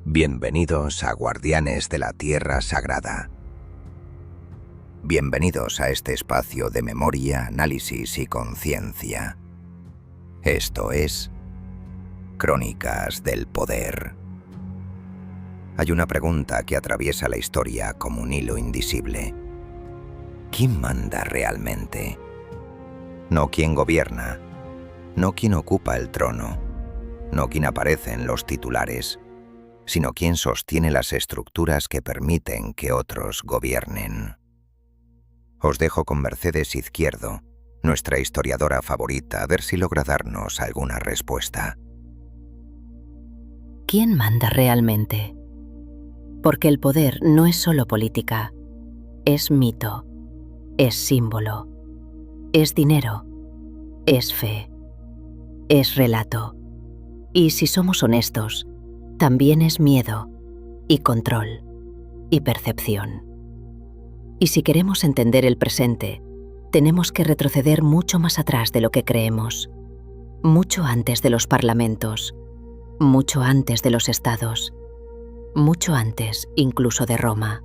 Bienvenidos a Guardianes de la Tierra Sagrada. Bienvenidos a este espacio de memoria, análisis y conciencia. Esto es Crónicas del Poder. Hay una pregunta que atraviesa la historia como un hilo indisible. ¿Quién manda realmente? No quién gobierna, no quién ocupa el trono, no quién aparece en los titulares, sino quien sostiene las estructuras que permiten que otros gobiernen. Os dejo con Mercedes Izquierdo, nuestra historiadora favorita, a ver si logra darnos alguna respuesta. ¿Quién manda realmente? Porque el poder no es solo política, es mito, es símbolo, es dinero, es fe, es relato. Y si somos honestos, también es miedo, y control, y percepción. Y si queremos entender el presente, tenemos que retroceder mucho más atrás de lo que creemos, mucho antes de los parlamentos, mucho antes de los estados, mucho antes incluso de Roma.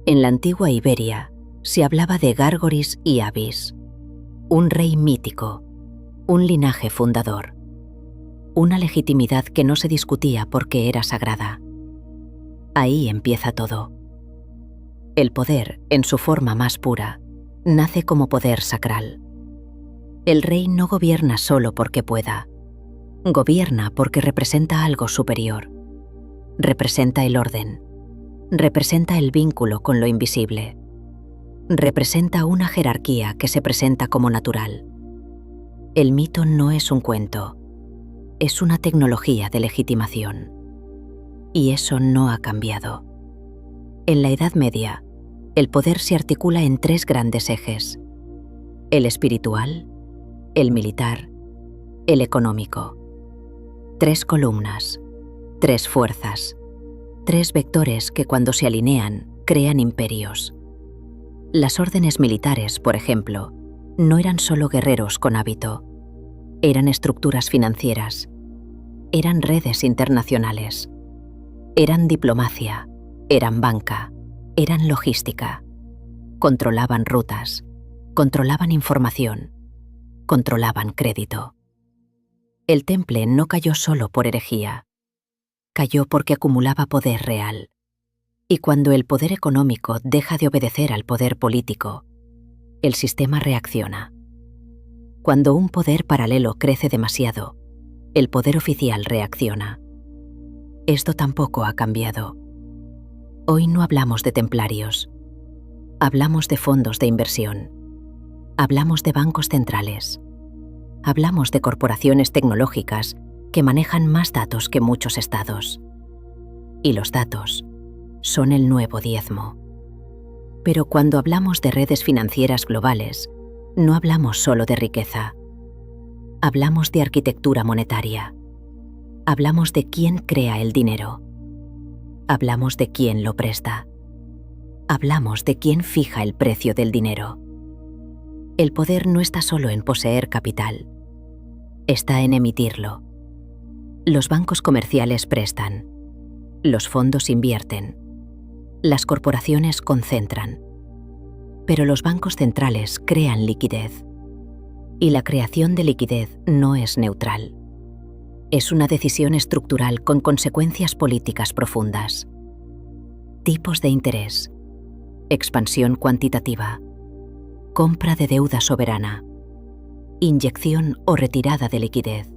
En la antigua Iberia se hablaba de Gárgoris y Abis, un rey mítico, un linaje fundador, una legitimidad que no se discutía porque era sagrada. Ahí empieza todo. El poder, en su forma más pura, nace como poder sacral. El rey no gobierna solo porque pueda. Gobierna porque representa algo superior. Representa el orden. Representa el vínculo con lo invisible. Representa una jerarquía que se presenta como natural. El mito no es un cuento. Es una tecnología de legitimación. Y eso no ha cambiado. En la Edad Media, el poder se articula en tres grandes ejes: el espiritual, el militar, el económico. Tres columnas, tres fuerzas, tres vectores que cuando se alinean crean imperios. Las órdenes militares, por ejemplo, no eran solo guerreros con hábito. Eran estructuras financieras, eran redes internacionales, eran diplomacia, eran banca, eran logística. Controlaban rutas, controlaban información, controlaban crédito. El Temple no cayó solo por herejía, cayó porque acumulaba poder real. Y cuando el poder económico deja de obedecer al poder político, el sistema reacciona. Cuando un poder paralelo crece demasiado, el poder oficial reacciona. Esto tampoco ha cambiado. Hoy no hablamos de templarios. Hablamos de fondos de inversión. Hablamos de bancos centrales. Hablamos de corporaciones tecnológicas que manejan más datos que muchos estados. Y los datos son el nuevo diezmo. Pero cuando hablamos de redes financieras globales, no hablamos solo de riqueza. Hablamos de arquitectura monetaria. Hablamos de quién crea el dinero. Hablamos de quién lo presta. Hablamos de quién fija el precio del dinero. El poder no está solo en poseer capital. Está en emitirlo. Los bancos comerciales prestan. Los fondos invierten. Las corporaciones concentran. Pero los bancos centrales crean liquidez. Y la creación de liquidez no es neutral. Es una decisión estructural con consecuencias políticas profundas. Tipos de interés, expansión cuantitativa, compra de deuda soberana, inyección o retirada de liquidez.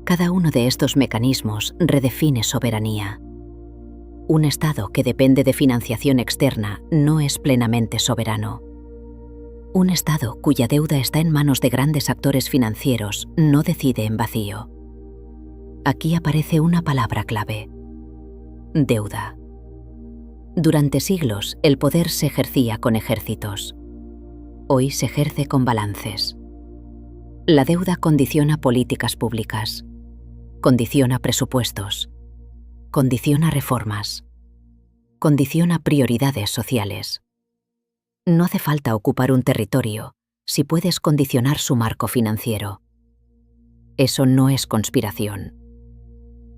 Cada uno de estos mecanismos redefine soberanía. Un Estado que depende de financiación externa no es plenamente soberano. Un Estado cuya deuda está en manos de grandes actores financieros no decide en vacío. Aquí aparece una palabra clave: deuda. Durante siglos, el poder se ejercía con ejércitos. Hoy se ejerce con balances. La deuda condiciona políticas públicas, condiciona presupuestos, condiciona reformas, condiciona prioridades sociales. No hace falta ocupar un territorio si puedes condicionar su marco financiero. Eso no es conspiración.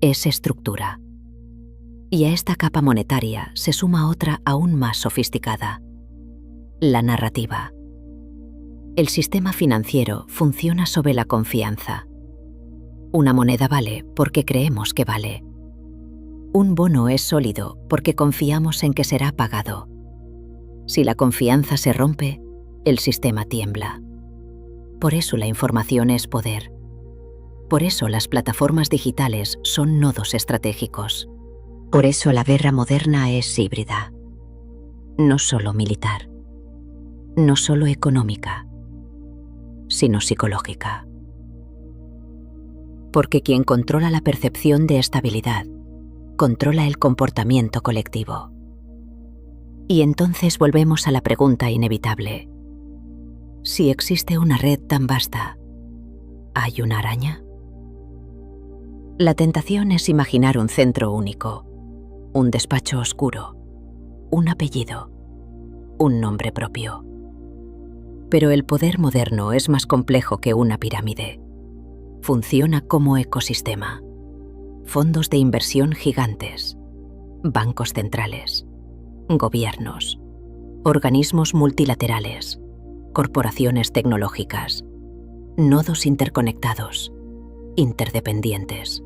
Es estructura. Y a esta capa monetaria se suma otra aún más sofisticada: la narrativa. El sistema financiero funciona sobre la confianza. Una moneda vale porque creemos que vale. Un bono es sólido porque confiamos en que será pagado. Si la confianza se rompe, el sistema tiembla. Por eso la información es poder. Por eso las plataformas digitales son nodos estratégicos. Por eso la guerra moderna es híbrida. No solo militar, no solo económica, sino psicológica. Porque quien controla la percepción de estabilidad, controla el comportamiento colectivo. Y entonces volvemos a la pregunta inevitable: si existe una red tan vasta, ¿hay una araña? La tentación es imaginar un centro único, un despacho oscuro, un apellido, un nombre propio. Pero el poder moderno es más complejo que una pirámide. Funciona como ecosistema. Fondos de inversión gigantes, bancos centrales, gobiernos, organismos multilaterales, corporaciones tecnológicas, nodos interconectados, interdependientes.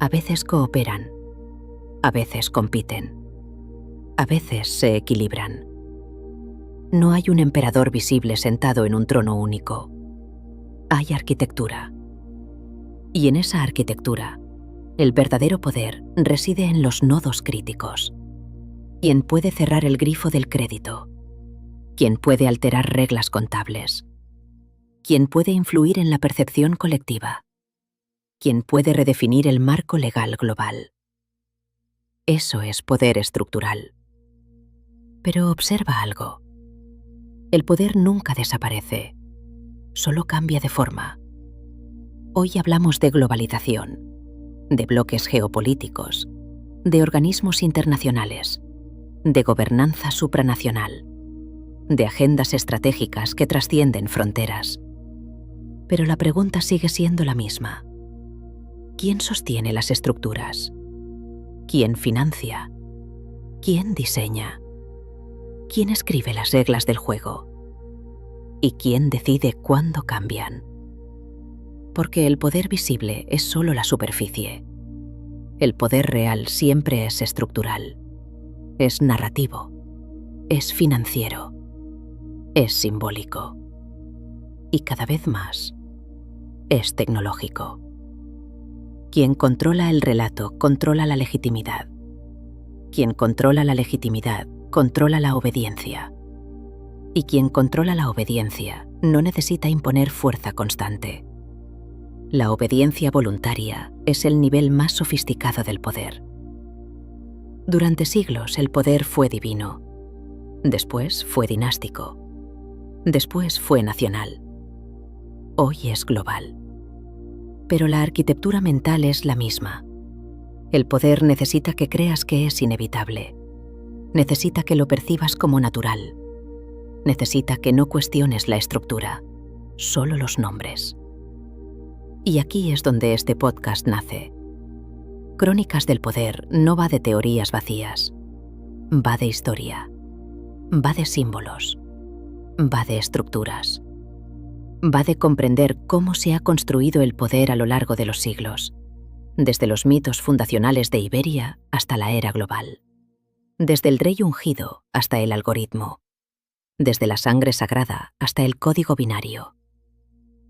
A veces cooperan, a veces compiten, a veces se equilibran. No hay un emperador visible sentado en un trono único. Hay arquitectura. Y en esa arquitectura, el verdadero poder reside en los nodos críticos. Quien puede cerrar el grifo del crédito, quien puede alterar reglas contables, quien puede influir en la percepción colectiva, quien puede redefinir el marco legal global. Eso es poder estructural. Pero observa algo. El poder nunca desaparece, solo cambia de forma. Hoy hablamos de globalización, de bloques geopolíticos, de organismos internacionales, de gobernanza supranacional, de agendas estratégicas que trascienden fronteras. Pero la pregunta sigue siendo la misma. ¿Quién sostiene las estructuras? ¿Quién financia? ¿Quién diseña? ¿Quién escribe las reglas del juego? ¿Y quién decide cuándo cambian? Porque el poder visible es solo la superficie. El poder real siempre es estructural, es narrativo, es financiero, es simbólico y cada vez más es tecnológico. Quien controla el relato controla la legitimidad. Quien controla la legitimidad controla la obediencia. Y quien controla la obediencia no necesita imponer fuerza constante. La obediencia voluntaria es el nivel más sofisticado del poder. Durante siglos el poder fue divino. Después fue dinástico. Después fue nacional. Hoy es global. Pero la arquitectura mental es la misma. El poder necesita que creas que es inevitable. Necesita que lo percibas como natural. Necesita que no cuestiones la estructura, solo los nombres. Y aquí es donde este podcast nace. Crónicas del Poder no va de teorías vacías. Va de historia. Va de símbolos. Va de estructuras. Va de comprender cómo se ha construido el poder a lo largo de los siglos, desde los mitos fundacionales de Iberia hasta la era global, desde el rey ungido hasta el algoritmo, desde la sangre sagrada hasta el código binario.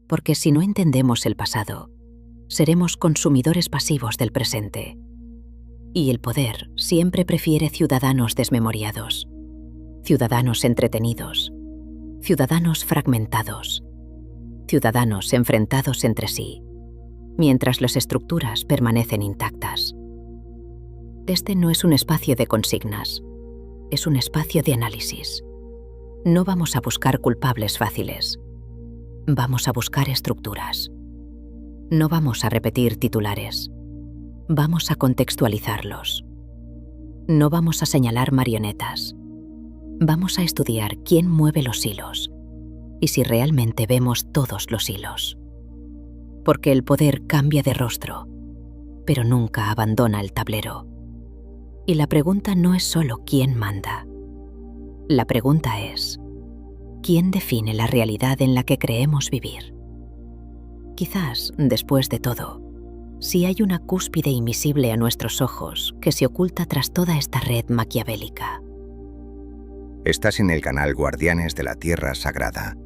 Porque si no entendemos el pasado, seremos consumidores pasivos del presente. Y el poder siempre prefiere ciudadanos desmemoriados, ciudadanos entretenidos, ciudadanos fragmentados, ciudadanos enfrentados entre sí, mientras las estructuras permanecen intactas. Este no es un espacio de consignas, es un espacio de análisis. No vamos a buscar culpables fáciles. Vamos a buscar estructuras. No vamos a repetir titulares. Vamos a contextualizarlos. No vamos a señalar marionetas. Vamos a estudiar quién mueve los hilos y si realmente vemos todos los hilos. Porque el poder cambia de rostro, pero nunca abandona el tablero. Y la pregunta no es solo quién manda. La pregunta es, ¿quién define la realidad en la que creemos vivir? Quizás, después de todo, si hay una cúspide invisible a nuestros ojos que se oculta tras toda esta red maquiavélica. Estás en el canal Guardianes de la Tierra Sagrada.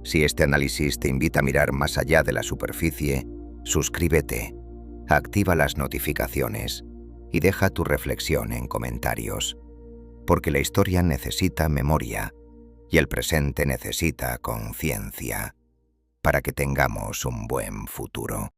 Si este análisis te invita a mirar más allá de la superficie, suscríbete, activa las notificaciones y deja tu reflexión en comentarios, porque la historia necesita memoria y el presente necesita conciencia para que tengamos un buen futuro.